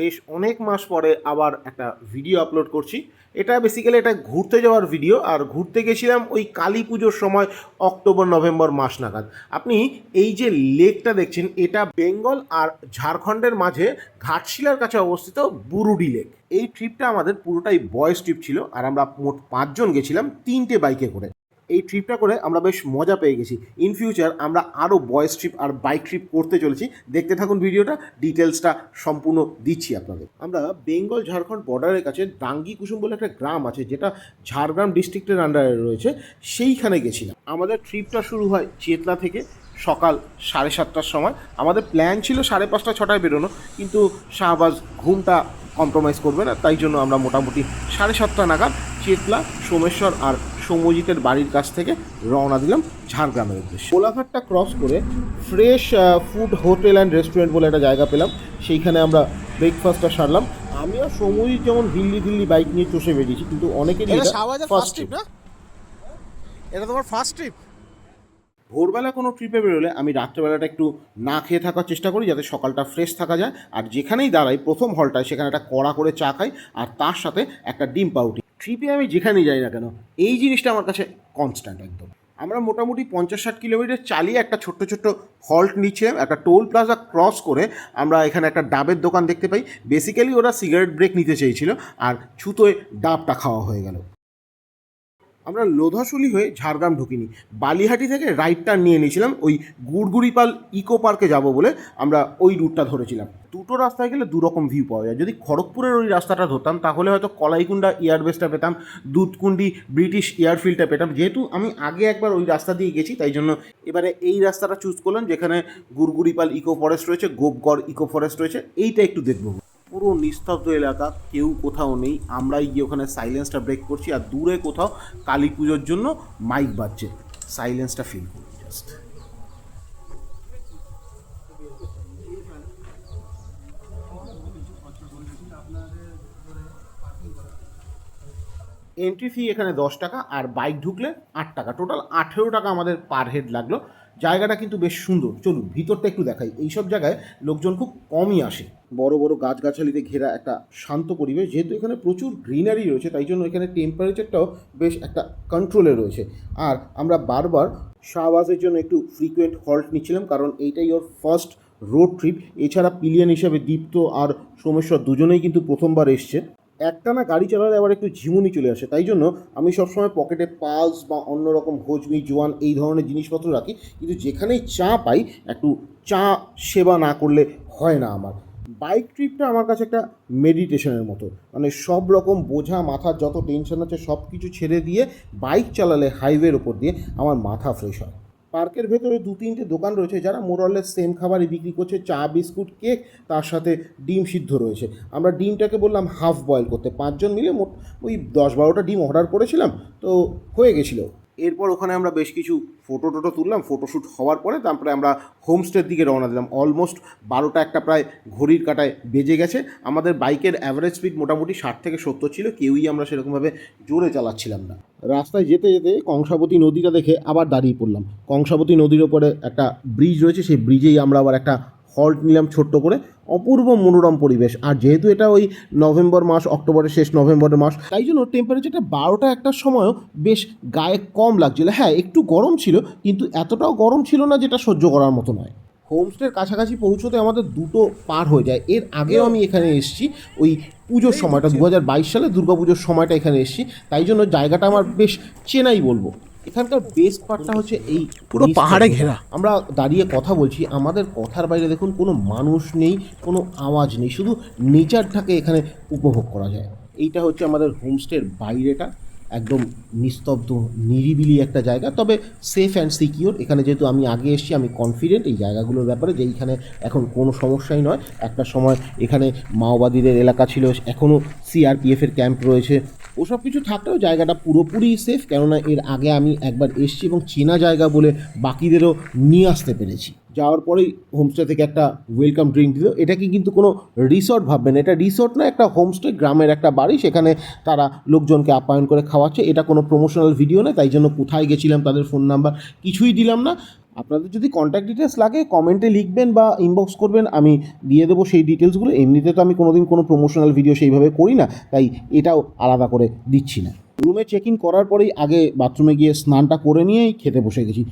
বেশ অনেক মাস পরে আবার একটা ভিডিও আপলোড করছি। এটা বেসিক্যালি এটা ঘুরতে যাওয়ার ভিডিও, আর ঘুরতে গেছিলাম ওই কালী পুজোর সময় অক্টোবর নভেম্বর মাস নাগাদ। আপনি এই যে লেকটা দেখছেন, এটা বেঙ্গল আর ঝাড়খণ্ডের মাঝে ঘাটশিলার কাছে অবস্থিত বুরুডি লেক। এই ট্রিপটা আমাদের পুরোটাই বয়েজ ট্রিপ ছিল, আর আমরা মোট 5 জন গেছিলাম 3টে বাইকে করে। এই ট্রিপটা করে আমরা বেশ মজা পেয়ে গেছি। ইন ফিউচার আমরা আরও বয়েজ ট্রিপ আর বাইক ট্রিপ করতে চলেছি। দেখতে থাকুন ভিডিওটা, ডিটেলসটা সম্পূর্ণ দিচ্ছি আপনাদের। আমরা বেঙ্গল ঝাড়খণ্ড বর্ডারের কাছে ডাঙ্গি কুসুম বলে একটা গ্রাম আছে, যেটা ঝাড়গ্রাম ডিস্ট্রিক্টের আন্ডারে রয়েছে, সেইখানে গেছিলাম। আমাদের ট্রিপটা শুরু হয় চেতলা থেকে সকাল 7:30টার সময়। আমাদের প্ল্যান ছিল 5:30-6টায় বেরোনো, কিন্তু শাহবাজ ঘুমটা কম্প্রোমাইজ করবে না, তাই জন্য আমরা মোটামুটি 7:30টা নাগাদ চেতলা, সোমেশ্বর আর সৌম্যজিতের বাড়ির কাছ থেকে রওনা দিলাম ঝাড়গ্রামের উদ্দেশ্যে। কোলাঘাটটা ক্রস করে fresh food hotel and restaurant বলে একটা জায়গা পেলাম, সেইখানে আমরা ব্রেকফাস্টটা সারলাম। আমি আর সৌম্যজিৎ যেমন দিল্লি বাইক নিয়ে চষে বেরিয়েছি, কিন্তু অনেকেরই ফার্স্ট ট্রিপ। না, এটা তোমার ফার্স্ট ট্রিপ? ভোরবেলা কোনো ট্রিপে বেরোলে আমি রাত্রেবেলাটা একটু না খেয়ে থাকার চেষ্টা করি, যাতে সকালটা ফ্রেশ থাকা যায়। আর যেখানেই দাঁড়াই প্রথম হলটায়, সেখানে একটা কড়া করে চা খাই, আর তার সাথে একটা ডিম পাউরুটি। ট্রিপে আমি যেখানেই যাই না কেন, এই জিনিসটা আমার কাছে কনস্ট্যান্ট একদম। আমরা মোটামুটি 50-60 কিলোমিটার চালিয়ে একটা ছোট্ট হল্ট নিচ্ছিলাম। একটা টোল প্লাজা ক্রস করে আমরা এখানে একটা ডাবের দোকান দেখতে পাই। বেসিক্যালি ওরা সিগারেট ব্রেক নিতে চেয়েছিল, আর ছুতোয় ডাবটা খাওয়া হয়ে গেল। আমরা লোধাশুলি হয়ে ঝাড়গ্রাম ঢুকিনি, বালিহাটি থেকে রাইটটা নিয়ে নিয়েছিলাম ওই গুড়গুড়িপাল ইকো পার্কে যাব বলে। আমরা ওই রুটটা ধরেছিলাম। দুটো রাস্তায় গেলে দুরকম ভিউ পাওয়া যায়। যদি খড়গপুরের ওই রাস্তাটা ধরতাম, তাহলে হয়তো কলাইকুণ্ডা এয়ারবেসটা পেতাম, দুধকুন্ডি ব্রিটিশ এয়ারফিল্ডটা পেতাম। যেহেতু আমি আগে একবার ওই রাস্তা দিয়ে গেছি, তাই জন্য এবারে এই রাস্তাটা চুজ করলাম, যেখানে গুড়গুড়িপাল ইকো ফরেস্ট রয়েছে, গোপগড় ইকো ফরেস্ট রয়েছে। এইটা একটু দেখবো। পুরো নিস্তব্ধ এলাকা, কেউ কোথাও নেই। আমরাই গিয়ে ওখানে সাইলেন্সটা ব্রেক করছি, আর দূরে কোথাও কালী পুজোর জন্য মাইক বাজছে। সাইলেন্সটা ফিল করি জাস্ট। এন্ট্রি ফি এখানে 10 টাকা, আর বাইক ঢুকলে 8 টাকা। টোটাল 18 টাকা আমাদের পার হেড লাগলো। জায়গাটা কিন্তু বেশ সুন্দর। চলুন ভিতরটা একটু দেখাই। এইসব জায়গায় লোকজন খুব কমই আসে। বড় বড় গাছগাছালিতে ঘেরা একটা শান্ত পরিবেশ। যেহেতু এখানে প্রচুর গ্রিনারি রয়েছে, তাই জন্য এখানে টেম্পারেচারটাও বেশ একটা কন্ট্রোলে রয়েছে। আর আমরা বারবার শাহবাজের জন্য একটু ফ্রিকুয়েন্ট হল্ট নিচ্ছিলাম, কারণ এইটাই ওর ফার্স্ট রোড ট্রিপ। এছাড়া পিলিয়ান হিসাবে দীপ্ত আর সোমেশ্বর দুজনেই কিন্তু প্রথমবার এসছে। একটানা গাড়ি চালালে আবার একটু ঝিমুনি চলে আসে, তাই জন্য আমি সবসময় পকেটে পালস বা অন্য রকম ভোজমি জোয়ান এই ধরনের জিনিসপত্র রাখি। কিন্তু যেখানেই চা পাই, একটু চা সেবা না করলে হয় না আমার। বাইক ট্রিপটা আমার কাছে একটা মেডিটেশনের মতো। মানে সব রকম বোঝা, মাথার যত টেনশন আছে সব কিছু ছেড়ে দিয়ে বাইক চালালে হাইওয়ের ওপর দিয়ে আমার মাথা ফ্রেশ হয়। পার্কের ভেতরে 2-3টে দোকান রয়েছে, যারা মোরলেস সেম খাবারই বিক্রি করছে। চা, বিস্কুট, কেক, তার সাথে ডিম সিদ্ধ রয়েছে। আমরা ডিমটাকে বললাম হাফ বয়েল করতে। 5 জন মিলে মোট ওই 10-12টা ডিম অর্ডার করেছিলাম, তো হয়ে গেছিলো। এরপর ওখানে আমরা বেশ কিছু ফটো তুললাম। ফটোশ্যুট হওয়ার পরে তারপরে আমরা হোমস্টের দিকে রওনা দিলাম। অলমোস্ট 12টা প্রায় ঘড়ির কাঁটায় বেজে গেছে। আমাদের বাইকের অ্যাভারেজ স্পিড মোটামুটি 60 থেকে 70 ছিল। কেউই আমরা সেরকমভাবে জোরে চালাচ্ছিলাম না। রাস্তায় যেতে যেতে কংসাবতী নদীটা দেখে আবার দাঁড়িয়ে পড়লাম। কংসাবতী নদীর ওপরে একটা ব্রিজ রয়েছে, সেই ব্রিজেই আমরা আবার একটা হল্ট নিলাম ছোট্ট করে। অপূর্ব মনোরম পরিবেশ। আর যেহেতু এটা ওই নভেম্বর মাস, অক্টোবরের শেষ নভেম্বরের মাস, তাই জন্য টেম্পারেচারটা 12টা-1টার সময়ও বেশ গায়ে কম লাগছিল। হ্যাঁ, একটু গরম ছিল, কিন্তু এতটাও গরম ছিল না যেটা সহ্য করার মতো নয়। হোমস্টের কাছাকাছি পৌঁছতে আমাদের 2টো পার হয়ে যায়। এর আগেও আমি এখানে এসেছি ওই পুজোর সময়টা, 2022 সালে দুর্গাপুজোর সময়টা এখানে এসেছি, তাই জন্য জায়গাটা আমার বেশ চেনাই বলবো। এখানকার বেস্ট পার্টটা হচ্ছে এই পুরো পাহাড়ে ঘেরা। আমরা দাঁড়িয়ে কথা বলছি, আমাদের কথার বাইরে দেখুন কোনো মানুষ নেই, কোনো আওয়াজ নেই, শুধু নেচারটাকে এখানে উপভোগ করা যায়। এইটা হচ্ছে আমাদের হোমস্টের বাইরেটা। একদম নিস্তব্ধ নিরিবিলি একটা জায়গা, তবে সেফ অ্যান্ড সিকিওর। এখানে যেহেতু আমি আগে এসেছি, আমি কনফিডেন্ট এই জায়গাগুলোর ব্যাপারে, যে এইখানে এখন কোনো সমস্যাই নয়। একটা সময় এখানে মাওবাদীদের এলাকা ছিল, এখনও সিআরপিএফের ক্যাম্প রয়েছে। ওসব কিছু থাকলেও জায়গাটা পুরোপুরি সেফ, কেননা এর আগে আমি একবার এসেছি এবং চেনা জায়গা বলে বাকিদেরও নিয়ে আসতে পেরেছি। যাওয়ার পরেই হোমস্টে থেকে একটা ওয়েলকাম ড্রিঙ্ক দিল। এটাকে কিন্তু কোনো রিসর্ট ভাববেন, এটা রিসর্ট না, একটা হোমস্টে, গ্রামের একটা বাড়ি, সেখানে তারা লোকজনকে আপ্যায়ন করে খাওয়াচ্ছে। এটা কোনো প্রমোশনাল ভিডিও নয়, তাই জন্য কোথায় গেছিলাম, তাদের ফোন নাম্বার কিছুই দিলাম না। আপনাদের যদি কন্ট্যাক্ট ডিটেলস লাগে কমেন্টে লিখবেন বা ইনবক্স করবেন, আমি দিয়ে দেবো সেই ডিটেলসগুলো। এমনিতে তো আমি কোনোদিন কোনো প্রমোশনাল ভিডিও সেইভাবে করি না, তাই এটাও আলাদা করে দিচ্ছি না। রুমে চেক ইন করার পরেই আগে বাথরুমে গিয়ে স্নানটা করে নিয়েই খেতে বসে গেছি।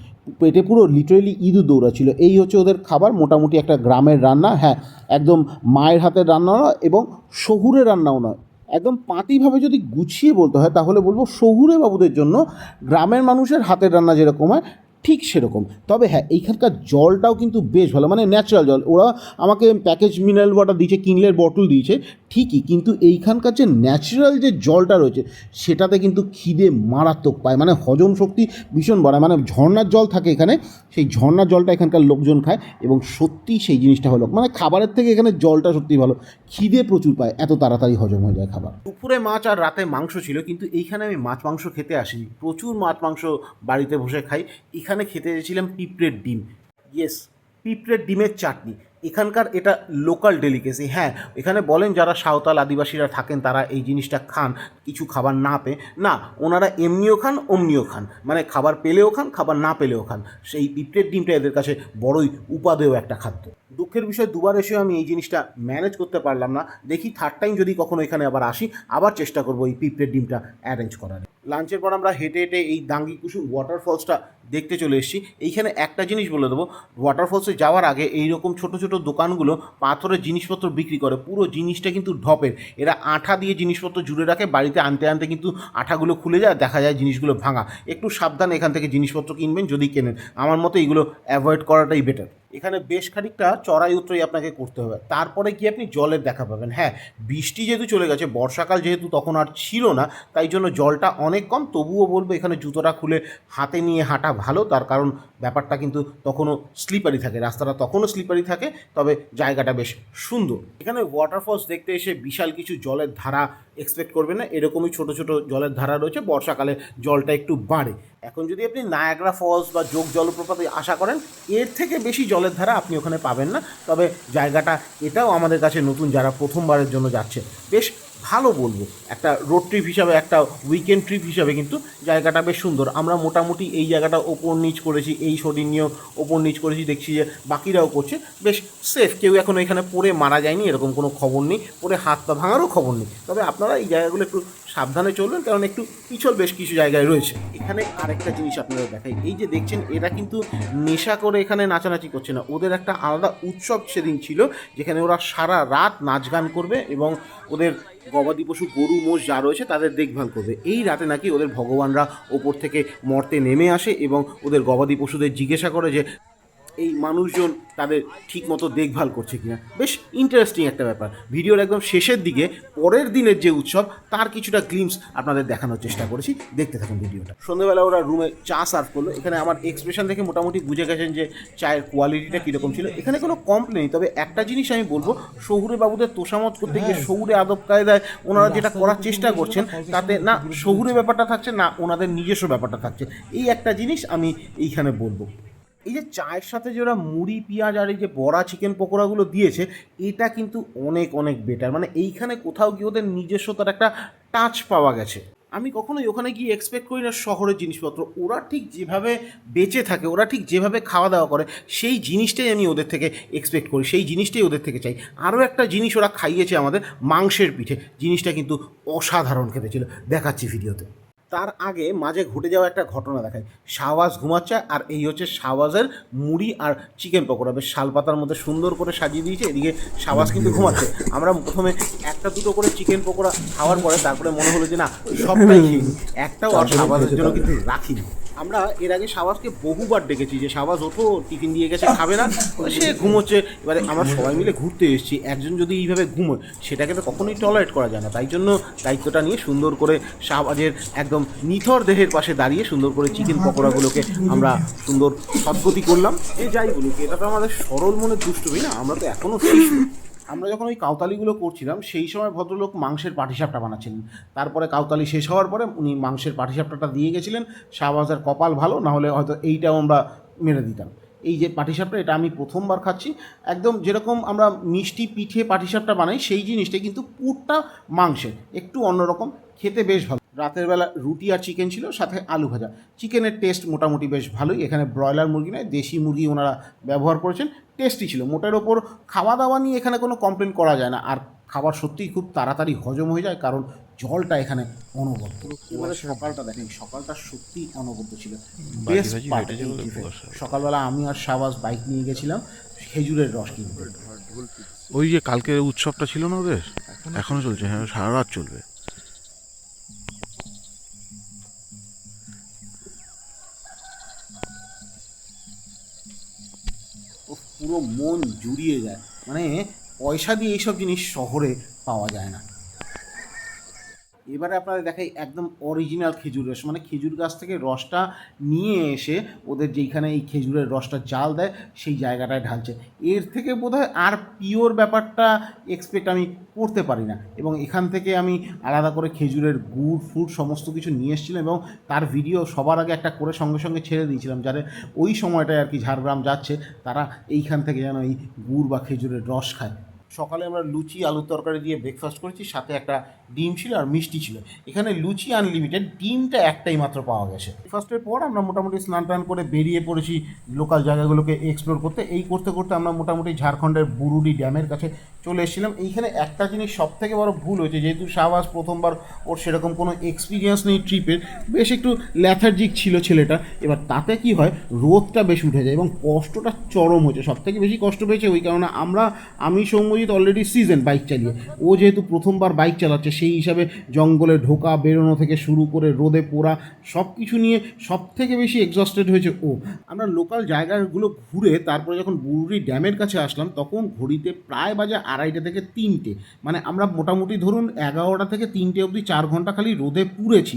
পেটে পুরো লিটারেলি ইঁদুর দৌড়াচ্ছিল। এই হচ্ছে ওদের খাবার, মোটামুটি একটা গ্রামের রান্না। হ্যাঁ, একদম মায়ের হাতের রান্নাও নয় এবং শহুরে রান্নাও নয়। একদম পাতিভাবে যদি গুছিয়ে বলতে হয় তাহলে বলবো শহুরে বাবুদের জন্য গ্রামের মানুষের হাতের রান্না যেরকম হয় ঠিক সেরকম। তবে হ্যাঁ, এইখানকার জলটাও কিন্তু বেশ ভালো, মানে ন্যাচারাল জল। ওরা আমাকে প্যাকেজ মিনারেল ওয়াটার দিয়েছে, কিনলের বটল দিয়েছে ঠিকই, কিন্তু এইখানকার যে ন্যাচারাল যে জলটা রয়েছে সেটাতে কিন্তু খিদে মারাত্মক পায়, মানে হজম শক্তি ভীষণ বাড়ায়। মানে ঝর্ণার জল থাকে এখানে, সেই ঝর্ণার জলটা এখানকার লোকজন খায় এবং সত্যি সেই জিনিসটা হলো, মানে খাবারের থেকে এখানে জলটা সত্যি ভালো। খিদে প্রচুর পায়, এত তাড়াতাড়ি হজম হয়ে যায় খাবার। দুপুরে মাছ আর রাতে মাংস ছিল, কিন্তু এইখানে আমি মাছ মাংস খেতে আসিনি, প্রচুর মাছ মাংস বাড়িতে বসে খাই। এখানে খেতে এসেছিলাম পিঁপড়ের ডিম, ইয়েস, পিঁপড়ের ডিমের চাটনি। এখানকার এটা লোকাল ডেলিকেসি। হ্যাঁ, এখানে বলেন যারা সাঁওতাল আদিবাসীরা থাকেন তারা এই জিনিসটা খান কিছু খাবার না পেয়ে, না, ওনারা এমনিও খান অমনিও খান, মানে খাবার পেলেও খান খাবার না পেলেও খান। সেই পিঁপড়ের ডিমটা এদের কাছে বড়ই উপাদেয় একটা খাদ্য। দুঃখের বিষয়, দুবার এসেও আমি এই জিনিসটা ম্যানেজ করতে পারলাম না। দেখি থার্ড টাইম যদি কখনো এখানে আবার আসি, আবার চেষ্টা করবো এই পিঁপড়ের ডিমটা অ্যারেঞ্জ করার। লাঞ্চের পর আমরা হেঁটে হেঁটে এই দাঙ্গি কুসুম ওয়াটারফলসটা দেখতে চলে এসেছি। এইখানে একটা জিনিস বলে দেবো, ওয়াটারফলসে যাওয়ার আগে এইরকম ছোট ছোট দোকানগুলো পাথরের জিনিসপত্র বিক্রি করে, পুরো জিনিসটা কিন্তু ঢপের। এরা আঠা দিয়ে জিনিসপত্র জুড়ে রাখে, বাড়িতে আনতে আনতে কিন্তু আঠাগুলো খুলে যায়, দেখা যায় জিনিসগুলো ভাঙা। একটু সাবধান এখান থেকে জিনিসপত্র কিনবেন যদি কেনেন, আমার মতো এগুলো অ্যাভয়েড করাটাই বেটার। এখানে বেশ খানিকটা চড়াই উতরাই আপনাকে করতে হবে, তারপরে গিয়ে আপনি জলের দেখা পাবেন। হ্যাঁ, বৃষ্টি যেহেতু চলে গেছে, বর্ষাকাল যেহেতু তখন আর ছিল না, তাই জন্য জলটা অনেক কম। তবুও বলবো এখানে জুতোটা খুলে হাতে নিয়ে হাঁটা ভালো, তার কারণ ব্যাপারটা কিন্তু তখনও স্লিপারি থাকে, রাস্তাটা তখনও স্লিপারি থাকে, তবে জায়গাটা বেশ সুন্দর। এখানে ওয়াটারফলস দেখতে এসে বিশাল কিছু জলের ধারা এক্সপেক্ট করবেন না, এরকমই ছোট ছোট জলের ধারা রয়েছে। বর্ষাকালে জলটা একটু বাড়ে। এখন যদি আপনি নায়াগ্রা ফলস বা যোগ জলপ্রপাতে আশা করেন, এর থেকে বেশি জলের ধারা আপনি ওখানে পাবেন না। তবে জায়গাটা এটাও আমাদের কাছে নতুন, যারা প্রথমবারের জন্য যাচ্ছে, বেশ ভালো বলবো। একটা রোড ট্রিপ হিসাবে, একটা উইকেন্ড ট্রিপ হিসাবে কিন্তু জায়গাটা বেশ সুন্দর। আমরা মোটামুটি এই জায়গাটা ওপর নিচ করেছি, এই শরীর নিয়েও ওপর নিচ করেছি, দেখছি যে বাকিরাও করছে, বেশ সেফ। কেউ এখন এখানে পড়ে মারা যায়নি এরকম কোনো খবর নেই, পড়ে হাত পা ভাঙারও খবর নেই। তবে আপনারা এই জায়গাগুলো একটু সাবধানে চলবেন, কারণ একটু পিছল বেশ কিছু জায়গায় রয়েছে। এখানে আরেকটা জিনিস আপনারা দেখাই, এই যে দেখছেন এরা কিন্তু নেশা করে এখানে নাচানাচি করছে না, ওদের একটা আলাদা উৎসব সেদিন ছিল, যেখানে ওরা সারা রাত নাচ গান করবে এবং ওদের গবাদি পশু গরু মোষ যা রয়েছে তাদের দেখভাল করবে। এই রাতে নাকি ওদের ভগবানরা ওপর থেকে মর্তে নেমে আসে এবং ওদের গবাদি পশুদের জিজ্ঞাসা করে যে এই মানুষজন তাদের ঠিক মতো দেখভাল করছে কিনা। বেশ ইন্টারেস্টিং একটা ব্যাপার। ভিডিওর একদম শেষের দিকে পরের দিনের যে উৎসব তার কিছুটা গ্লিমস আপনাদের দেখানোর চেষ্টা করেছি, দেখতে থাকুন ভিডিওটা। সন্ধ্যেবেলা ওরা রুমে চা সার্ভ করলো। এখানে আমার এক্সপ্রেশন দেখে মোটামুটি বুঝে গেছেন যে চায়ের কোয়ালিটিটা কীরকম ছিল। এখানে কোনো কমপ্লেন নেই, তবে একটা জিনিস আমি বলবো, শহুরে বাবুদের তোষামত করতে গিয়ে শহুরে আদব কায়দায় ওনারা যেটা করার চেষ্টা করছেন, তাতে না শহুরে ব্যাপারটা থাকছে, না ওনাদের নিজস্ব ব্যাপারটা থাকছে। এই একটা জিনিস আমি এইখানে বলবো। এই যে চায়ের সাথে যে ওরা মুড়ি পেঁয়াজ আর এই যে বড়া চিকেন পকোড়াগুলো দিয়েছে, এটা কিন্তু অনেক অনেক বেটার। মানে এইখানে কোথাও গিয়ে ওদের নিজস্বতার একটা টাচ পাওয়া গেছে। আমি কখনোই ওখানে গিয়ে এক্সপেক্ট করি না শহরের জিনিসপত্র, ওরা ঠিক যেভাবে বেঁচে থাকে, ওরা ঠিক যেভাবে খাওয়া দাওয়া করে, সেই জিনিসটাই আমি ওদের থেকে এক্সপেক্ট করি, সেই জিনিসটাই ওদের থেকে চাই। আরও একটা জিনিস ওরা খাইয়েছে আমাদের, মাংসের পিঠে। জিনিসটা কিন্তু অসাধারণ খেতে ছিল, দেখাচ্ছি ভিডিওতে। তার আগে মাঝে ঘটে যাওয়া একটা ঘটনা দেখায়। শাহবাজ ঘুমাচ্ছে, আর এই হচ্ছে শাহবাজের মুড়ি আর চিকেন পকোড়া, বেশ শালপাতার মধ্যে সুন্দর করে সাজিয়ে দিয়েছে। এদিকে শাহবাজ কিন্তু ঘুমাচ্ছে। আমরা প্রথমে একটা দুটো করে চিকেন পকোড়া খাওয়ার পরে তারপরে মনে হলো যে না, সবটাই খেয়ে একটাও আর শাহবাজের জন্য কিন্তু রাখিনি। আমরা এর আগে শাহবাজকে বহুবার ডেকেছি যে শাহবাজ ওঠো, টিফিন দিয়ে গেছে, খাবে না, সে ঘুমোচ্ছে। এবারে আমরা সবাই মিলে ঘুরতে এসেছি, একজন যদি এইভাবে ঘুমোয় সেটাকে তো কখনোই টলারেট করা যায় না। তাই জন্য দায়িত্বটা নিয়ে সুন্দর করে শাহবাজের একদম নিথর দেহের পাশে দাঁড়িয়ে সুন্দর করে চিকেন পকোড়াগুলোকে আমরা সুন্দর সদ্গতি করলাম। যাই বলুক, এটা তো আমাদের সরল মনের দুষ্টুমি না, আমরা তো এখনও শিশু। আমরা যখন ওই কাউতালিগুলো করছিলাম সেই সময় ভদ্রলোক মাংসের পাটিসাপটা বানাচ্ছিলেন। তারপরে কাউতালি শেষ হওয়ার পরে উনি মাংসের পাটিসাপটাটা দিয়ে গেছিলেন। শাহবাজের কপাল ভালো, না হলে হয়তো এইটাও আমরা মেরে দিতাম। এই যে পাটিসাপটা, এটা আমি প্রথমবার খাচ্ছি। একদম যেরকম আমরা মিষ্টি পিঠে পাটিসাপটা বানাই সেই জিনিসটাই, কিন্তু পুরটা মাংসের, একটু অন্যরকম, খেতে বেশ ভালো। রাতের বেলা রুটি আর চিকেন ছিল, সাথে আলু ভাজা। চিকেনের টেস্ট মোটামুটি বেশ ভালোই, এখানে ব্রয়লার মুরগি নয় দেশি মুরগি ওনারা ব্যবহার করেছেন, টেস্টি ছিল। মোটের ওপর খাওয়া দাওয়া নিয়ে এখানে কোনো কমপ্লেন করা যায় না। আর খাবার সত্যিই খুব তাড়াতাড়ি হজম হয়ে যায়, কারণ জলটা এখানে অনবদ্য। এবারে সকালটা দেখেন, সকালটা সত্যিই অনবদ্য ছিল। বেস্ট পার্ট এই ট্রিপে সকালবেলা আমি আর শাহবাজ বাইক নিয়ে গেছিলাম খেজুরের রস কিনতে। ওই যে কালকের উৎসবটা ছিল না ওদের, এখনো চলছে? হ্যাঁ, সারা রাত চলবে। পুরো মন জুড়িয়ে যায়, মানে পয়সা দিয়ে এইসব জিনিস শহরে পাওয়া যায় না। এবারে আপনাদের দেখাই একদম অরিজিনাল খেজুর রস, মানে খেজুর গাছ থেকে রসটা নিয়ে এসে ওদের যেইখানে এই খেজুরের রসটা জাল দেয় সেই জায়গাটায় ঢালছে। এর থেকে বোধহয় আর পিওর ব্যাপারটা এক্সপেক্ট আমি করতে পারি না। এবং এখান থেকে আমি আলাদা করে খেজুরের গুড় ফুড় সমস্ত কিছু নিয়ে এসেছিলাম, এবং তার ভিডিও সবার আগে একটা করে সঙ্গে সঙ্গে ছেড়ে দিয়েছিলাম, যারা ওই সময়টায় আর কি ঝাড়গ্রাম যাচ্ছে তারা এইখান থেকে যেন এই গুড় বা খেজুরের রস খায়। সকালে আমরা লুচি আলুর তরকারি দিয়ে ব্রেকফাস্ট করেছি, সাথে একটা ডিম ছিল আর মিষ্টি ছিল। এখানে লুচি আনলিমিটেড, ডিমটা একটাই মাত্র পাওয়া গেছে। ব্রেকফাস্টের পর আমরা মোটামুটি স্নান টান করে বেরিয়ে পড়েছি লোকাল জায়গাগুলোকে এক্সপ্লোর করতে। এই করতে করতে আমরা মোটামুটি ঝাড়খণ্ডের বুরুডি ড্যামের কাছে চলে এসেছিলাম। এইখানে একটা জিনিস সবথেকে বড় ভুল হয়েছে, যেহেতু শাহবাজ প্রথমবার, ওর সেরকম কোনো এক্সপিরিয়েন্স নেই ট্রিপের, বেশ একটু ল্যাথার্জিক ছিল ছেলেটা। এবার তাতে কি হয়, রোদটা বেশ উঠে যায় এবং কষ্টটা চরম হয়েছে। সবথেকে বেশি কষ্ট পেয়েছে ওই কারণে আমি সৌম্যজিৎ অলরেডি সিজন বাইক চালিয়ে, ও যেহেতু প্রথমবার বাইক চালাচ্ছে সেই হিসাবে জঙ্গলে ঢোকা বেরোনো থেকে শুরু করে রোদে পোড়া সব কিছু নিয়ে সবথেকে বেশি এক্সস্টেড হয়েছে ও। আমরা লোকাল জায়গাগুলো ঘুরে তারপরে যখন বুরুডি ড্যামের কাছে আসলাম তখন ঘড়িতে প্রায় বাজে 2:30 থেকে 3টে, মানে আমরা মোটামুটি ধরুন 11টা থেকে 3টে অবধি 4 ঘন্টা খালি রোদে পুড়েছি,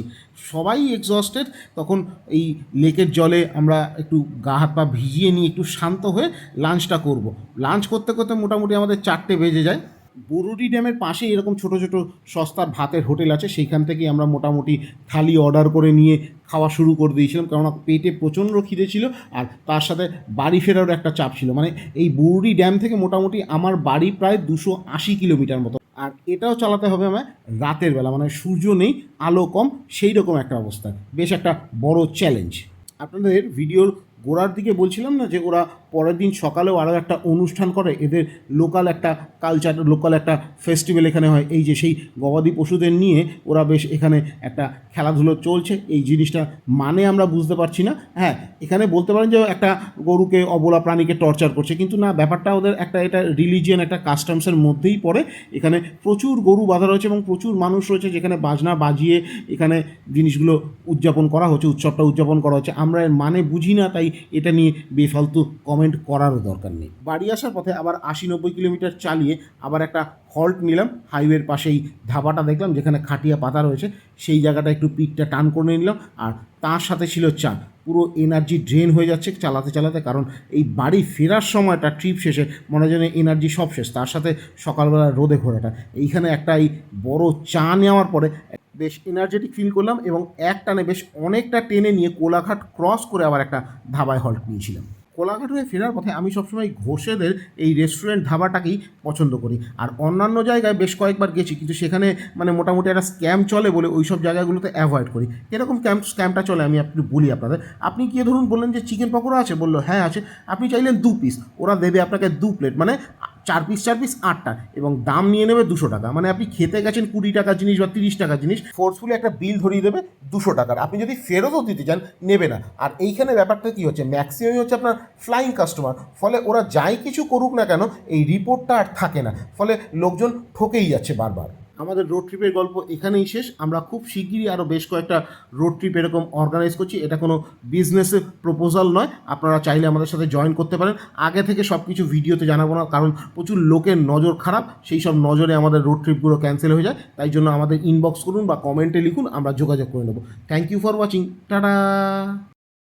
সবাই এক্সস্টেড। তখন এই লেকের জলে আমরা একটু গা হাত পা ভিজিয়ে নিয়ে একটু শান্ত হয়ে লাঞ্চটা করব। লাঞ্চ করতে করতে মোটামুটি আমাদের 4টে বেজে যায়। বুরুডি ড্যামের পাশে এরকম ছোট ছোট সস্তার ভাতের হোটেল আছে, সেইখান থেকেই আমরা মোটামুটি থালি অর্ডার করে নিয়ে খাওয়া শুরু করে দিয়েছিলাম, কেননা পেটে প্রচণ্ড খিদে ছিল আর তার সাথে বাড়ি ফেরারও একটা চাপ ছিল। মানে এই বুরুডি ড্যাম থেকে মোটামুটি আমার বাড়ি প্রায় 280 কিলোমিটার মতো, আর এটাও চালাতে হবে আমার রাতের বেলা, মানে সূর্য নেই আলো কম সেই রকম একটা অবস্থা, বেশ একটা বড় চ্যালেঞ্জ। আপনাদের ভিডিওর গোড়ার দিকে বলছিলাম না যে ওরা পরের দিন সকালেও আরও একটা অনুষ্ঠান করে, এদের লোকাল একটা কালচার, লোকাল একটা ফেস্টিভ্যাল এখানে হয়। এই যে সেই গবাদি পশুদের নিয়ে ওরা বেশ এখানে একটা খেলাধুলো চলছে, এই জিনিসটা মানে আমরা বুঝতে পারছি না। হ্যাঁ, এখানে বলতে পারেন যে একটা গরুকে, অবলা প্রাণীকে টর্চার করছে, কিন্তু না, ব্যাপারটা ওদের একটা এটা রিলিজিয়ান একটা কাস্টমসের মধ্যেই পড়ে। এখানে প্রচুর গরু বাঁধা রয়েছে এবং প্রচুর মানুষ রয়েছে যেখানে বাজনা বাজিয়ে এখানে জিনিসগুলো উদযাপন করা হচ্ছে, উৎসবটা উদযাপন করা হচ্ছে। আমরা এর মানে বুঝি না, তাই এটা নিয়ে বেফালতু কমেন্ট করারও দরকার নেই। বাড়ি আসার পথে আবার 80-90 কিলোমিটার চালিয়ে আবার একটা হল্ট নিলাম। হাইওয়ের পাশেই ধাবাটা দেখলাম যেখানে খাটিয়া পাতা রয়েছে, সেই জায়গাটা একটু পিঠটা টান করে নিলাম, আর তার সাথে ছিল চা। পুরো এনার্জি ড্রেন হয়ে যাচ্ছে চালাতে চালাতে, কারণ এই বাড়ি ফেরার সময়টা ট্রিপ শেষে মনে হয় যেন এনার্জি সব শেষ, তার সাথে সকালবেলা রোদে ঘোরাটা। এইখানে একটা এই বড় চা নেওয়ার পরে বেশ এনার্জেটিক ফিল করলাম এবং এক টানে বেশ অনেকটা টেনে নিয়ে কোলাঘাট ক্রস করে আবার একটা ধাবায় হল্ট নিয়েছিলাম। কোলাঘাট হয়ে ফেরার পথে আমি সবসময় ঘোষেদের এই রেস্টুরেন্ট ধাবাটাকেই পছন্দ করি, আর অন্যান্য জায়গায় বেশ কয়েকবার গেছি, কিন্তু সেখানে মানে মোটামুটি একটা স্ক্যাম চলে বলে ওই সব জায়গাগুলোতে অ্যাভয়েড করি। এরকম স্ক্যামটা চলে আমি একটু বলি আপনাদের। আপনি গিয়ে ধরুন বললেন যে চিকেন পকোড়া আছে, বললো হ্যাঁ আছে, আপনি চাইলেন 2 পিস, ওরা দেবে আপনাকে 2 প্লেট, মানে 4 পিস 8টা, এবং দাম নিয়ে নেবে 200 টাকা। মানে আপনি খেতে গেছেন 20 টাকার জিনিস বা 30 টাকার জিনিস, ফোর্সফুলি একটা বিল ধরিয়ে দেবে 200 টাকার। আপনি যদি ফেরতও দিতে চান নেবে না। আর এইখানে ব্যাপারটা কী হচ্ছে, ম্যাক্সিমামই হচ্ছে আপনার ফ্লাইং কাস্টমার, ফলে ওরা যাই কিছু করুক না কেন এই রিপোর্টটা আর থাকে না, ফলে লোকজন ঠকেই যাচ্ছে বারবার। আমাদের রোড ট্রিপের গল্প এখানেই শেষ। আমরা খুব শিগগিরই আরও বেশ কয়েকটা রোড ট্রিপ এরকম অর্গানাইজ করছি। এটা কোনো বিজনেসের প্রপোজাল নয়, আপনারা চাইলে আমাদের সাথে জয়েন করতে পারেন। আগে থেকে সব কিছু ভিডিওতে জানাবো না, কারণ প্রচুর লোকের নজর খারাপ, সেই সব নজরে আমাদের রোড ট্রিপগুলো ক্যান্সেল হয়ে যায়। তাই জন্য আমাদের ইনবক্স করুন বা কমেন্টে লিখুন, আমরা যোগাযোগ করে নেবো। Thank you for watching, tata.